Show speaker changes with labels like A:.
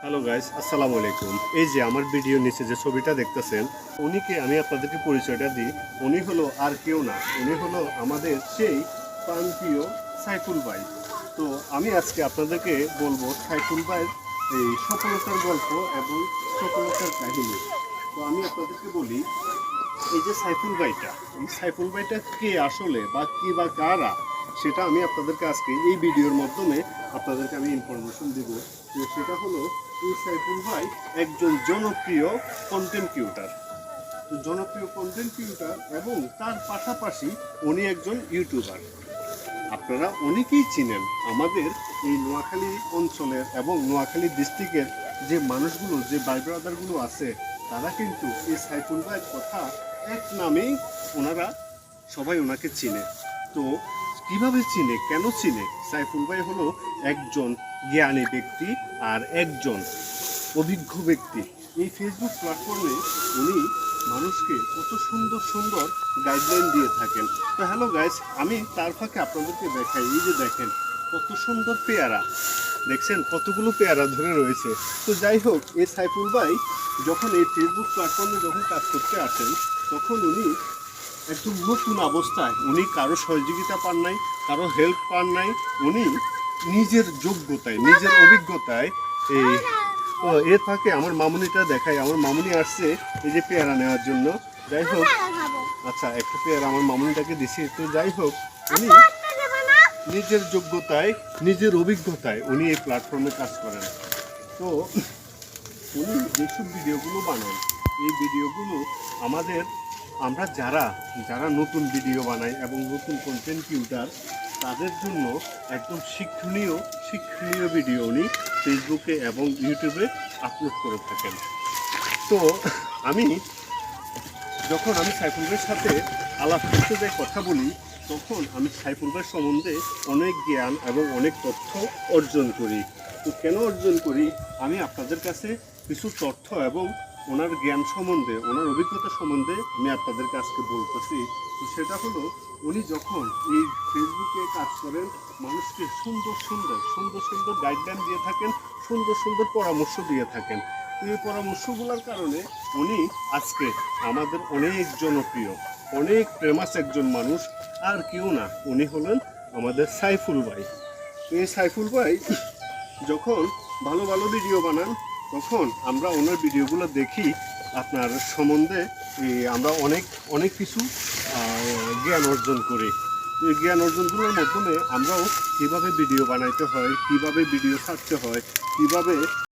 A: Hello guys, আসসালামু আলাইকুম। এই যে আমার ভিডিও নিচে যে ছবিটা দেখতেছেন, উনিকে আমি আপনাদেরকে পরিচয়টা দিই। উনি হলো আর কেউ না, উনি হলো আমাদের সেই প্রাণপ্রিয় সাইফুল ভাই। তো আমি আজকে আপনাদেরকে বলবো সাইফুল ভাইয়ের এই সফলতার গল্প এবং সফলতার কাহিনী। তো আমি আপনাদেরকে বলি, এই যে সাইফুল ভাইটা, এই সাইফুল ভাইটা কে আসলে বা কি বা কারা, সেটা আমি আপনাদেরকে আজকে এই ভিডিওর মাধ্যমে আপনাদেরকে আমি ইনফরমেশন দিব। তো সেটা হলো, এই সাইফুল ভাই একজন জনপ্রিয় কন্টেন্ট ক্রিয়েটর। জনপ্রিয় কন্টেন্ট ক্রিয়েটর এবং তার পাশাপাশি উনি একজন ইউটিউবার। আপনারা অনেকেই চিনেন আমাদের এই নোয়াখালী অঞ্চলের এবং নোয়াখালী ডিস্ট্রিক্টের যে মানুষগুলো, যে ভাই ব্রাদারগুলো আছে, তারা কিন্তু এই সাইফুল ভাইয়ের কথা এক নামেই ওনারা সবাই ওনাকে চিনে। তো কিভাবে চিনে, কেন চিনে? সাইফুল ভাই হলো একজন জ্ঞানী ব্যক্তি আর একজন অভিজ্ঞ ব্যক্তি। এই ফেসবুক প্ল্যাটফর্মে উনি মানুষকে কত সুন্দর সুন্দর গাইডলাইন দিয়ে থাকেন। তো হ্যালো গাইস, আমি তার ফাঁকে আপনাদেরকে দেখাই, এই যে দেখেন কত সুন্দর পেয়ারা, দেখছেন কতগুলো পেয়ারা ধরে রয়েছে। তো যাই হোক, এই সাইফুল ভাই যখন এই ফেসবুক প্ল্যাটফর্মে যখন কাজ করতে আসেন, তখন উনি একদম নতুন অবস্থায়, উনি কারো সহযোগিতা পান নাই, কারো হেল্প পান নাই। উনি নিজের যোগ্যতায়, নিজের অভিজ্ঞতায় এই এর ফাঁকে আমার মামুনিটা দেখাই, আমার মামুনি আসছে এই যে পেয়ারা নেওয়ার জন্য। যাই হোক, আচ্ছা একটা পেয়ারা আমার মামুনিটাকে দিছি। তো যাই হোক, উনি নিজের যোগ্যতায়, নিজের অভিজ্ঞতায় উনি এই প্ল্যাটফর্মে কাজ করেন। তো উনি যেসব ভিডিওগুলো বানান, এই ভিডিওগুলো আমাদের, আমরা যারা যারা নতুন ভিডিও বানাই এবং নতুন কন্টেন্ট ক্রিয়েটর, তাদের জন্য একদম শিক্ষণীয় ভিডিও উনি ফেসবুকে এবং ইউটিউবে আপলোড করে থাকেন। তো যখন আমি সাইফুল ভাইয়ের সাথে আলাপ করতে যাই, কথা বলি, তখন আমি সাইফুল ভাইয়ের সম্বন্ধে অনেক জ্ঞান এবং অনেক তথ্য অর্জন করি। তো কেন অর্জন করি? আমি আপনাদের কাছে কিছু তথ্য এবং ওনার জ্ঞান সম্বন্ধে, ওনার অভিজ্ঞতা সম্বন্ধে আমি আপনাদেরকে আজকে বলতেছি। তো সেটা হলো, উনি যখন এই ফেসবুকে কাজ করেন, মানুষকে সুন্দর সুন্দর গাইডলাইন দিয়ে থাকেন, সুন্দর পরামর্শ দিয়ে থাকেন। এই পরামর্শগুলোর কারণে উনি আজকে আমাদের অনেক জনপ্রিয়, অনেক ফেমাস একজন মানুষ। আর কেউ না, উনি হলেন আমাদের সাইফুল ভাই। এই সাইফুল ভাই যখন ভালো ভালো ভিডিও বানান, তখন আমরা ওনার ভিডিওগুলো দেখি, আপনার সম্বন্ধে আমরা অনেক কিছু জ্ঞান অর্জন করি। এই জ্ঞান অর্জনগুলোর মাধ্যমে আমরাও কীভাবে ভিডিও বানাইতে হয়, কীভাবে ভিডিও ছাড়তে হয়, কীভাবে